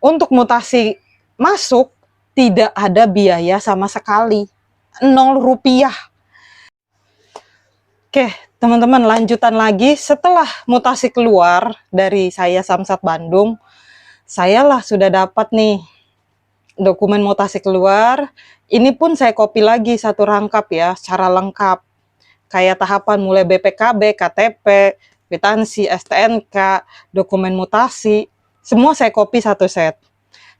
Untuk mutasi masuk, tidak ada biaya sama sekali. 0 rupiah. Oke, teman-teman, lanjutan lagi. Setelah mutasi keluar dari saya Samsat Bandung, saya lah sudah dapat nih dokumen mutasi keluar. Ini pun saya copy lagi satu rangkap ya, secara lengkap. Kayak tahapan mulai BPKB, KTP, kwitansi, STNK, dokumen mutasi, semua saya copy satu set.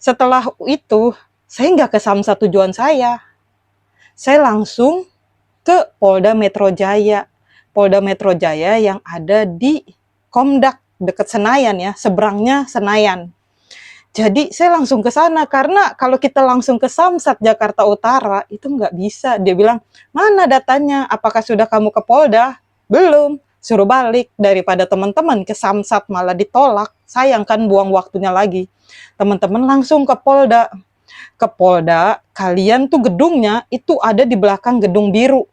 Setelah itu, saya nggak ke Samsat tujuan saya. Saya langsung ke Polda Metro Jaya. Polda Metro Jaya yang ada di Komdak, dekat Senayan ya, seberangnya Senayan. Jadi saya langsung ke sana, karena kalau kita langsung ke Samsat Jakarta Utara, itu nggak bisa. Dia bilang, mana datanya? Apakah sudah kamu ke Polda? Belum. Suruh balik, daripada teman-teman ke Samsat malah ditolak. Sayang kan, buang waktunya lagi. Teman-teman langsung ke Polda. Ke Polda, kalian tuh gedungnya itu ada di belakang gedung biru.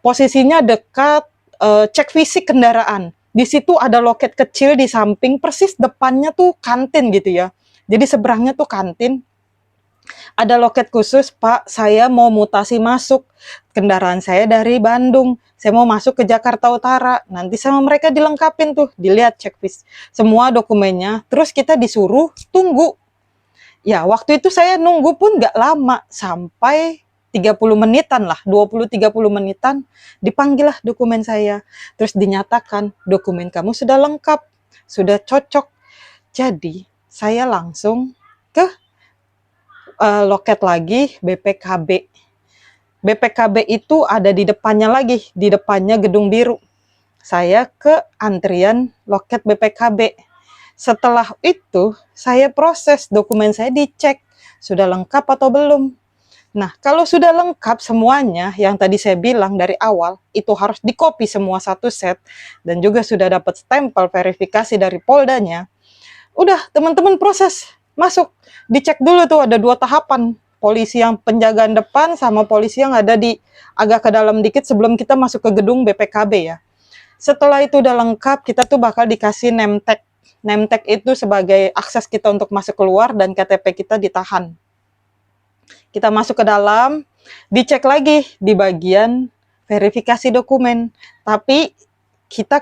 Posisinya dekat cek fisik kendaraan. Di situ ada loket kecil di samping, persis depannya tuh kantin gitu ya. Jadi seberangnya tuh kantin. Ada loket khusus, Pak, saya mau mutasi masuk. Kendaraan saya dari Bandung. Saya mau masuk ke Jakarta Utara. Nanti sama mereka dilengkapin tuh, dilihat checklist semua dokumennya. Terus kita disuruh tunggu. Ya, waktu itu saya nunggu pun nggak lama, sampai 30 menitan lah, 20-30 menitan, dipanggil lah dokumen saya. Terus dinyatakan, dokumen kamu sudah lengkap, sudah cocok. Jadi, saya langsung ke loket lagi BPKB. BPKB itu ada di depannya lagi, di depannya gedung biru. Saya ke antrian loket BPKB. Setelah itu, saya proses dokumen saya, dicek sudah lengkap atau belum. Nah, kalau sudah lengkap semuanya, yang tadi saya bilang dari awal, itu harus di-copy semua satu set, dan juga sudah dapat stempel verifikasi dari Poldanya. Udah, teman-teman proses, masuk. Dicek dulu tuh, ada 2 tahapan. Polisi yang penjagaan depan, sama polisi yang ada di agak ke dalam dikit sebelum kita masuk ke gedung BPKB ya. Setelah itu udah lengkap, kita tuh bakal dikasih name tag. Name tag itu sebagai akses kita untuk masuk keluar, dan KTP kita ditahan. Kita masuk ke dalam, dicek lagi di bagian verifikasi dokumen. Tapi kita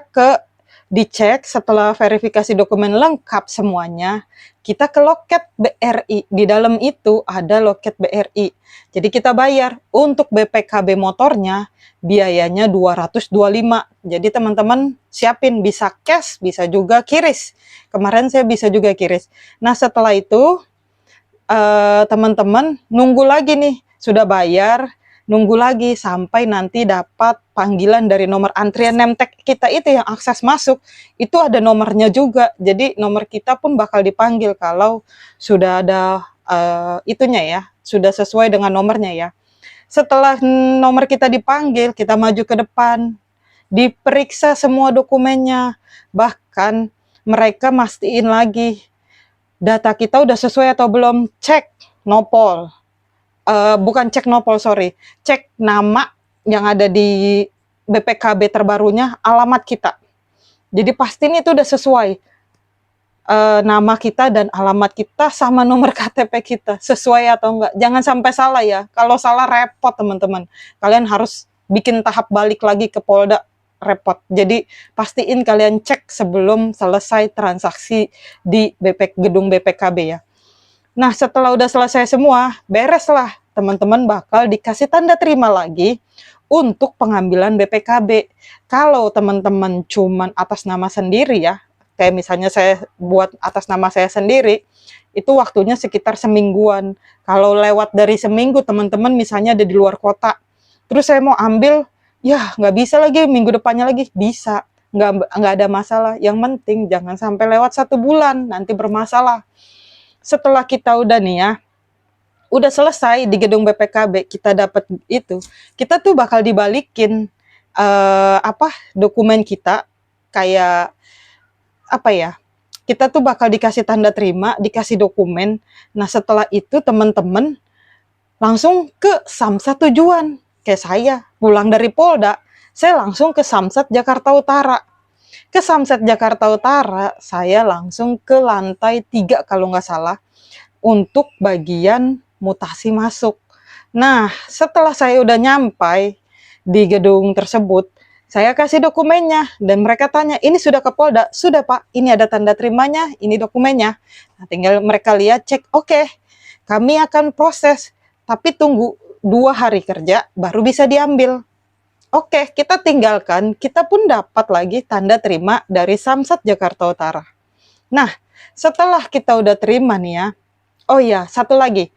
dicek setelah verifikasi dokumen lengkap semuanya, kita ke loket BRI. Di dalam itu ada loket BRI. Jadi kita bayar. Untuk BPKB motornya, biayanya 225. Jadi teman-teman siapin, bisa cash, bisa juga kiris. Kemarin saya bisa juga kiris. Nah, setelah itu teman-teman nunggu lagi nih, sudah bayar, nunggu lagi sampai nanti dapat panggilan dari nomor antrian name tag kita itu yang akses masuk, itu ada nomornya juga. Jadi nomor kita pun bakal dipanggil kalau sudah ada itunya ya, sudah sesuai dengan nomornya ya. Setelah nomor kita dipanggil, kita maju ke depan, diperiksa semua dokumennya, bahkan mereka mastiin lagi data kita udah sesuai atau belum. Cek nopol, bukan cek nopol, sorry, cek nama yang ada di BPKB terbarunya, alamat kita. Jadi pastiin itu udah sesuai, nama kita dan alamat kita sama nomor KTP kita sesuai atau enggak. Jangan sampai salah ya, kalau salah repot teman-teman. Kalian harus bikin tahap balik lagi ke Polda, repot. Jadi pastiin kalian cek sebelum selesai transaksi di gedung BPKB ya. Nah, setelah udah selesai semua, beres lah, teman-teman bakal dikasih tanda terima lagi untuk pengambilan BPKB. Kalau teman-teman cuman atas nama sendiri ya, kayak misalnya saya buat atas nama saya sendiri, itu waktunya sekitar semingguan. Kalau lewat dari seminggu, teman-teman misalnya ada di luar kota, terus saya mau ambil, ya nggak bisa lagi, minggu depannya lagi, bisa. Nggak ada masalah. Yang penting jangan sampai lewat 1 bulan, nanti bermasalah. Setelah kita udah nih ya, udah selesai di gedung BPKB, kita dapat itu, kita tuh bakal dibalikin dokumen kita, kayak apa ya, kita tuh bakal dikasih tanda terima, dikasih dokumen. Nah, setelah itu teman-teman langsung ke Samsat tujuan. Kayak saya pulang dari Polda, saya langsung ke Samsat Jakarta Utara. Ke Samsat Jakarta Utara, saya langsung ke lantai 3 kalau nggak salah. untuk bagian mutasi masuk. Nah, setelah saya udah nyampai di gedung tersebut, saya kasih dokumennya dan mereka tanya, ini sudah ke Polda? Sudah Pak, ini ada tanda terimanya, ini dokumennya. Nah, tinggal mereka lihat, cek, oke, kami akan proses, tapi tunggu 2 hari kerja baru bisa diambil. Oke, kita tinggalkan, kita pun dapat lagi tanda terima dari Samsat Jakarta Utara. Nah, setelah kita udah terima nih ya, oh iya, satu lagi,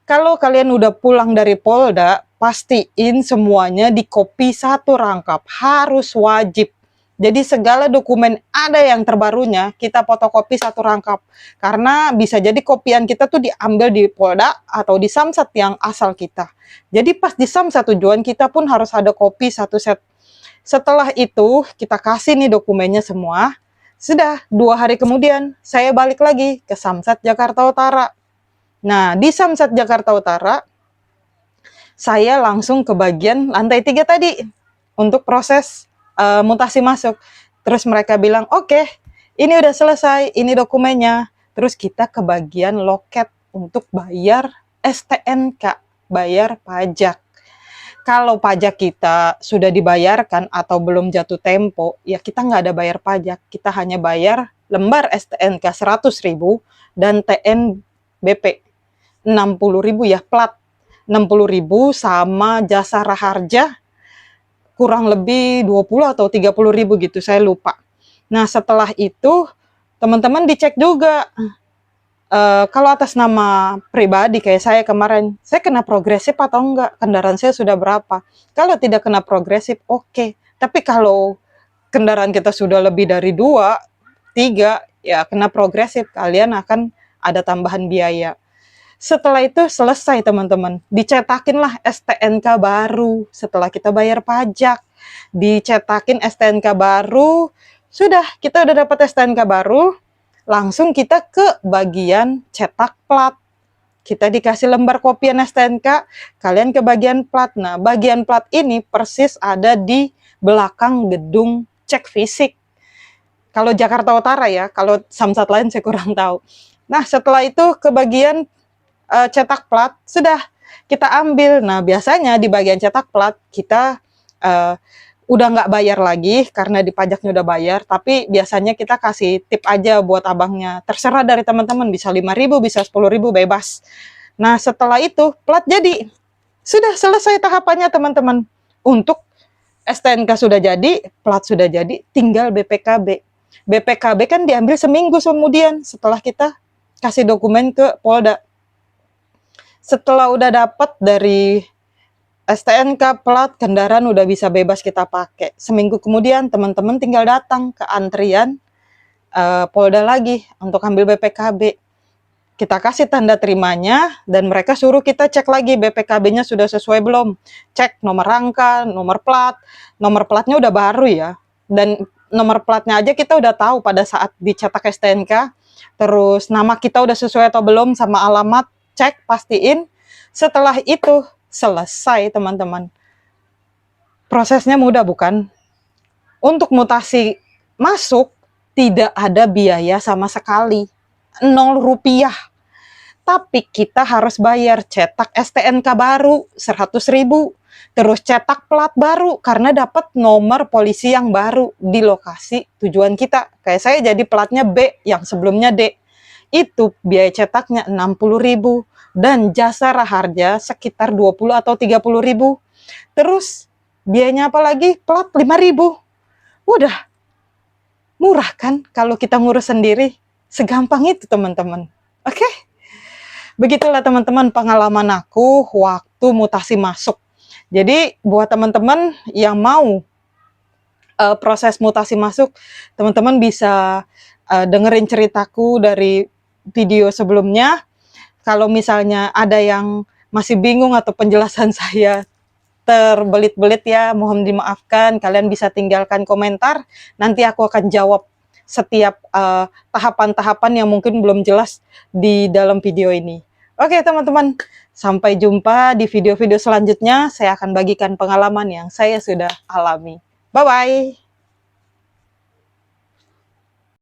kalau kalian udah pulang dari Polda, pastiin semuanya di copy satu rangkap, harus wajib. Jadi segala dokumen ada yang terbarunya, kita fotokopi satu rangkap. Karena bisa jadi kopian kita tuh diambil di Polda atau di Samsat yang asal kita. Jadi pas di Samsat tujuan kita pun harus ada kopi satu set. Setelah itu kita kasih nih dokumennya semua. Sudah 2 hari kemudian saya balik lagi ke Samsat Jakarta Utara. Nah, di Samsat Jakarta Utara, saya langsung ke bagian lantai 3 tadi untuk proses mutasi masuk. Terus mereka bilang, oke, ini udah selesai, ini dokumennya. Terus kita ke bagian loket untuk bayar STNK, bayar pajak. Kalau pajak kita sudah dibayarkan atau belum jatuh tempo, ya kita nggak ada bayar pajak. Kita hanya bayar lembar STNK 100.000 dan TNBP 60.000 ya, plat 60.000 sama jasa raharja kurang lebih 20 atau 30.000 gitu, saya lupa. Nah, setelah itu teman-teman dicek juga. Kalau atas nama pribadi kayak saya kemarin, saya kena progresif atau enggak? Kendaraan saya sudah berapa? Kalau tidak kena progresif, oke. Tapi kalau kendaraan kita sudah lebih dari 2, 3, ya kena progresif, kalian akan ada tambahan biaya. Setelah itu selesai teman-teman, dicetakinlah STNK baru setelah kita bayar pajak. Dicetakin STNK baru, sudah kita udah dapat STNK baru, langsung kita ke bagian cetak plat. Kita dikasih lembar kopian STNK, kalian ke bagian plat. Nah, bagian plat ini persis ada di belakang gedung cek fisik. Kalau Jakarta Utara ya, kalau Samsat lain saya kurang tahu. Nah, setelah itu ke bagian cetak plat, sudah kita ambil. Nah, biasanya di bagian cetak plat kita udah nggak bayar lagi karena di pajaknya udah bayar, tapi biasanya kita kasih tip aja buat abangnya. Terserah dari teman-teman, bisa 5.000, bisa 10.000, bebas. Nah, setelah itu plat jadi. Sudah selesai tahapannya teman-teman. Untuk STNK sudah jadi, plat sudah jadi, tinggal BPKB. BPKB kan diambil seminggu kemudian setelah kita kasih dokumen ke Polda. Setelah udah dapat dari STNK, plat, kendaraan udah bisa bebas kita pakai. Seminggu kemudian teman-teman tinggal datang ke antrian Polda lagi untuk ambil BPKB. Kita kasih tanda terimanya dan mereka suruh kita cek lagi BPKB-nya sudah sesuai belum. Cek nomor rangka, nomor plat. Nomor platnya udah baru ya. Dan nomor platnya aja kita udah tahu pada saat dicetak STNK. Terus nama kita udah sesuai atau belum sama alamat. Cek, pastiin. Setelah itu selesai teman-teman. Prosesnya mudah bukan? Untuk mutasi masuk tidak ada biaya sama sekali, 0 rupiah. Tapi kita harus bayar cetak STNK baru 100.000, terus cetak plat baru karena dapat nomor polisi yang baru di lokasi tujuan kita. Kayak saya jadi platnya B yang sebelumnya D. Itu biaya cetaknya 60.000 dan jasa raharja sekitar 20 atau 30.000. Terus biayanya apa lagi? Plat 5.000. Udah murah kan kalau kita ngurus sendiri? Segampang itu teman-teman. Oke? Begitulah teman-teman pengalaman aku waktu mutasi masuk. Jadi buat teman-teman yang mau proses mutasi masuk, teman-teman bisa dengerin ceritaku dari video sebelumnya. Kalau misalnya ada yang masih bingung atau penjelasan saya terbelit-belit ya, mohon dimaafkan. Kalian bisa tinggalkan komentar, nanti aku akan jawab setiap tahapan-tahapan yang mungkin belum jelas di dalam video ini. Oke teman-teman, sampai jumpa di video-video selanjutnya. Saya akan bagikan pengalaman yang saya sudah alami. Bye-bye!